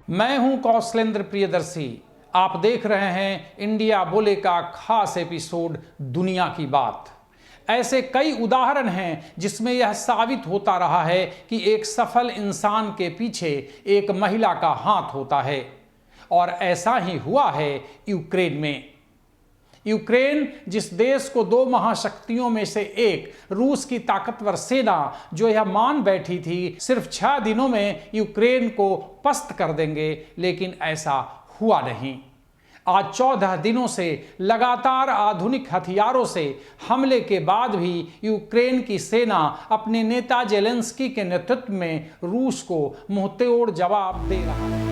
मैं हूं कौशलेंद्र प्रियदर्शी। आप देख रहे हैं इंडिया बोले का खास एपिसोड दुनिया की बात। ऐसे कई उदाहरण हैं जिसमें यह साबित होता रहा है कि एक सफल इंसान के पीछे एक महिला का हाथ होता है, और ऐसा ही हुआ है यूक्रेन में। यूक्रेन जिस देश को दो महाशक्तियों में से एक रूस की ताकतवर सेना जो यह मान बैठी थी सिर्फ 6 दिनों में यूक्रेन को पस्त कर देंगे, लेकिन ऐसा हुआ नहीं। आज 14 दिनों से लगातार आधुनिक हथियारों से हमले के बाद भी यूक्रेन की सेना अपने नेता जेलेंस्की के नेतृत्व में रूस को मुंहतोड़ जवाब दे रहा है।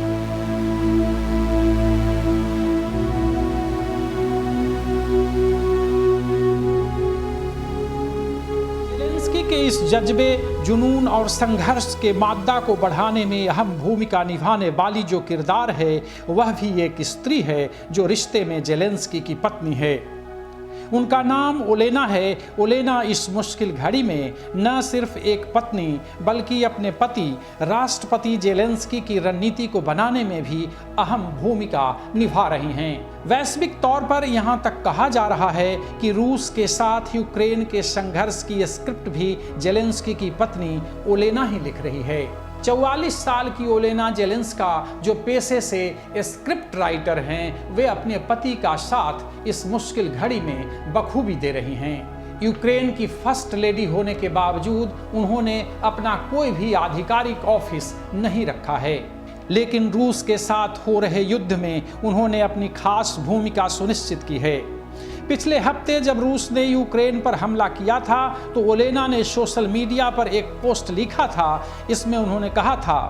के इस जज्बे, जुनून और संघर्ष के मादा को बढ़ाने में अहम भूमिका निभाने वाली जो किरदार है वह भी एक स्त्री है जो रिश्ते में जेलेंस्की की पत्नी है। उनका नाम ओलेना है। ओलेना इस मुश्किल घड़ी में न सिर्फ एक पत्नी बल्कि अपने पति राष्ट्रपति जेलेंस्की की रणनीति को बनाने में भी अहम भूमिका निभा रही हैं। वैश्विक तौर पर यहां तक कहा जा रहा है कि रूस के साथ यूक्रेन के संघर्ष की स्क्रिप्ट भी जेलेंस्की की पत्नी ओलेना ही लिख रही है। 44 साल की ओलेना जेलेंस्का जो पेशे से स्क्रिप्ट राइटर हैं, वे अपने पति का साथ इस मुश्किल घड़ी में बखूबी दे रही हैं। यूक्रेन की फर्स्ट लेडी होने के बावजूद उन्होंने अपना कोई भी आधिकारिक ऑफिस नहीं रखा है, लेकिन रूस के साथ हो रहे युद्ध में उन्होंने अपनी खास भूमिका सुनिश्चित की है। पिछले हफ्ते जब रूस ने यूक्रेन पर हमला किया था तो ओलेना ने सोशल मीडिया पर एक पोस्ट लिखा था। इसमें उन्होंने कहा था,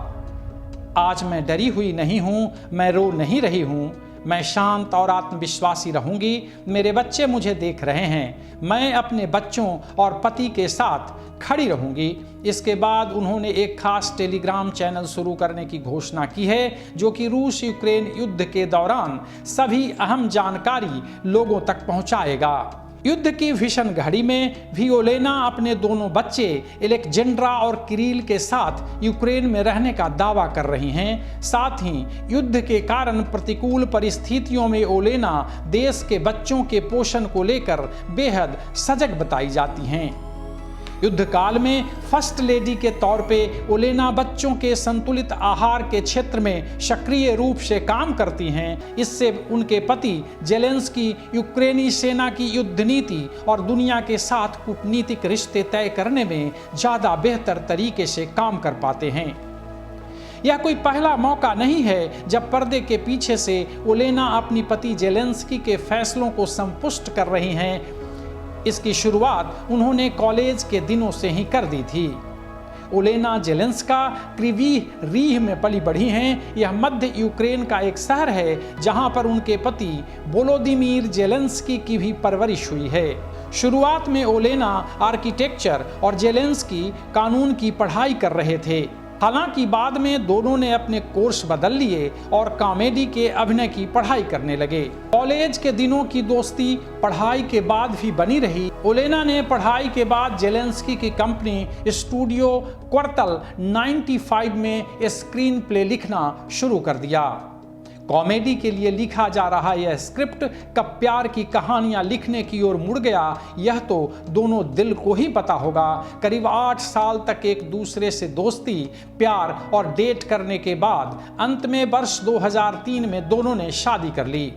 आज मैं डरी हुई नहीं हूं, मैं रो नहीं रही हूं, मैं शांत और आत्मविश्वासी रहूंगी। मेरे बच्चे मुझे देख रहे हैं, मैं अपने बच्चों और पति के साथ खड़ी रहूंगी। इसके बाद उन्होंने एक खास टेलीग्राम चैनल शुरू करने की घोषणा की है जो कि रूस यूक्रेन युद्ध के दौरान सभी अहम जानकारी लोगों तक पहुंचाएगा। युद्ध की भीषण घड़ी में भी ओलेना अपने दोनों बच्चे एलेक्जेंड्रा और किरिल के साथ यूक्रेन में रहने का दावा कर रही हैं। साथ ही युद्ध के कारण प्रतिकूल परिस्थितियों में ओलेना देश के बच्चों के पोषण को लेकर बेहद सजग बताई जाती हैं। युद्ध काल में फर्स्ट लेडी के तौर पे ओलेना बच्चों के संतुलित आहार के क्षेत्र में सक्रिय रूप से काम करती हैं। इससे उनके पति जेलेंस्की यूक्रेनी सेना की युद्ध नीति और दुनिया के साथ कूटनीतिक रिश्ते तय करने में ज़्यादा बेहतर तरीके से काम कर पाते हैं। यह कोई पहला मौका नहीं है जब पर्दे के पीछे से ओलेना अपनी पति जेलेंस्की के फैसलों को संपुष्ट कर रही हैं। इसकी शुरुआत उन्होंने कॉलेज के दिनों से ही कर दी थी। ओलेना जेलेंस्का क्रिवीह रीह में पली बढ़ी हैं। यह मध्य यूक्रेन का एक शहर है जहां पर उनके पति वोलोदिमीर जेलेंस्की की भी परवरिश हुई है। शुरुआत में ओलेना आर्किटेक्चर और जेलेंस्की कानून की पढ़ाई कर रहे थे। हालांकि बाद में दोनों ने अपने कोर्स बदल लिए और कॉमेडी के अभिनय की पढ़ाई करने लगे। कॉलेज के दिनों की दोस्ती पढ़ाई के बाद भी बनी रही। ओलेना ने पढ़ाई के बाद जेलेंस्की की कंपनी स्टूडियो क्वार्टल 95 में स्क्रीन प्ले लिखना शुरू कर दिया। कॉमेडी के लिए लिखा जा रहा यह स्क्रिप्ट कब प्यार की कहानियां लिखने की ओर मुड़ गया, यह तो दोनों दिल को ही पता होगा। करीब 8 साल तक एक दूसरे से दोस्ती, प्यार और डेट करने के बाद अंत में वर्ष 2003 में दोनों ने शादी कर ली।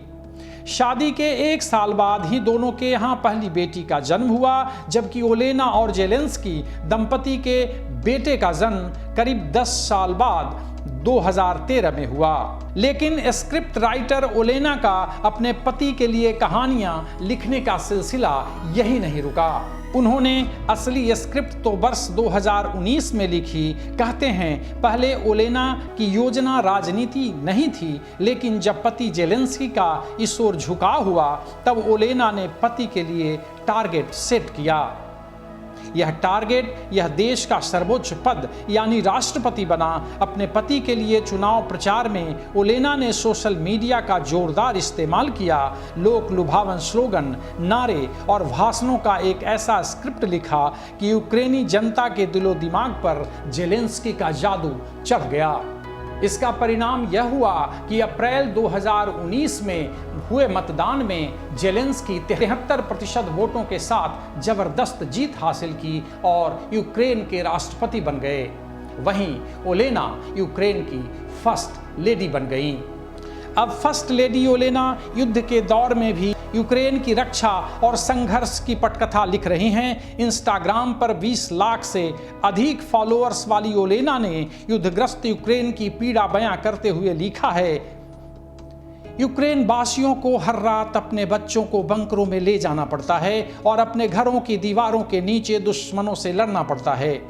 शादी के 1 साल बाद ही दोनों के यहाँ पहली बेटी का जन्म हुआ, जबकि ओलेना और जेलेंस्की दंपति के बेटे का जन्म करीब 10 साल बाद 2013 में हुआ। लेकिन स्क्रिप्ट राइटर ओलेना का अपने पति के लिए कहानियां लिखने का सिलसिला यही नहीं रुका। उन्होंने असली स्क्रिप्ट तो वर्ष 2019 में लिखी। कहते हैं, पहले ओलेना की योजना राजनीति नहीं थी, लेकिन जब पति जेलेंस्की का इस ओर झुकाव हुआ तब ओलेना ने पति के लिए टारगेट सेट किया। यह टारगेट यह देश का सर्वोच्च पद यानी राष्ट्रपति बना। अपने पति के लिए चुनाव प्रचार में ओलेना ने सोशल मीडिया का जोरदार इस्तेमाल किया। लोक लुभावन स्लोगन, नारे और भाषणों का एक ऐसा स्क्रिप्ट लिखा कि यूक्रेनी जनता के दिलो दिमाग पर जेलेंस्की का जादू चढ़ गया। इसका परिणाम यह हुआ कि अप्रैल 2019 में हुए मतदान में जेलेंस्की 73% वोटों के साथ जबरदस्त जीत हासिल की और यूक्रेन के राष्ट्रपति बन गए। वहीं ओलेना यूक्रेन की फर्स्ट लेडी बन गईं। अब फर्स्ट लेडी ओलेना युद्ध के दौर में भी यूक्रेन की रक्षा और संघर्ष की पटकथा लिख रही हैं। इंस्टाग्राम पर 20 लाख से अधिक फॉलोअर्स वाली ओलेना ने युद्धग्रस्त यूक्रेन की पीड़ा बयां करते हुए लिखा है, यूक्रेन वासियों को हर रात अपने बच्चों को बंकरों में ले जाना पड़ता है और अपने घरों की दीवारों के नीचे दुश्मनों से लड़ना पड़ता है।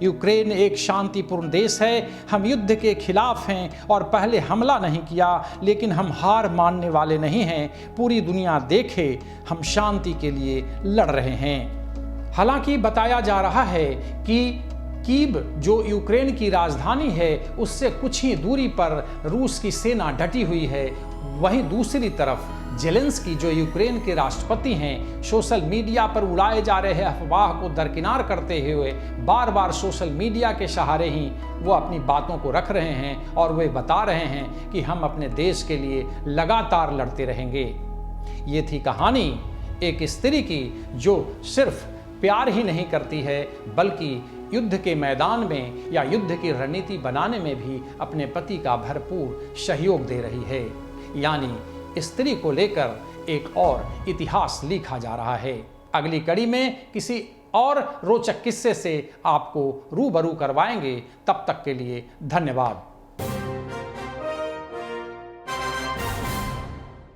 यूक्रेन एक शांतिपूर्ण देश है। हम युद्ध के खिलाफ हैं और पहले हमला नहीं किया, लेकिन हम हार मानने वाले नहीं हैं। पूरी दुनिया देखे, हम शांति के लिए लड़ रहे हैं। हालांकि बताया जा रहा है कि कीव, जो यूक्रेन की राजधानी है, उससे कुछ ही दूरी पर रूस की सेना डटी हुई है। वहीं दूसरी तरफ जेलेंस्की, जो यूक्रेन के राष्ट्रपति हैं, सोशल मीडिया पर उड़ाए जा रहे अफवाह को दरकिनार करते हुए बार बार सोशल मीडिया के सहारे ही वो अपनी बातों को रख रहे हैं और वे बता रहे हैं कि हम अपने देश के लिए लगातार लड़ते रहेंगे। ये थी कहानी एक स्त्री की जो सिर्फ प्यार ही नहीं करती है, बल्कि युद्ध के मैदान में या युद्ध की रणनीति बनाने में भी अपने पति का भरपूर सहयोग दे रही है। यानी स्त्री को लेकर एक और इतिहास लिखा जा रहा है। अगली कड़ी में किसी और रोचक किस्से से आपको रूबरू करवाएंगे। तब तक के लिए धन्यवाद।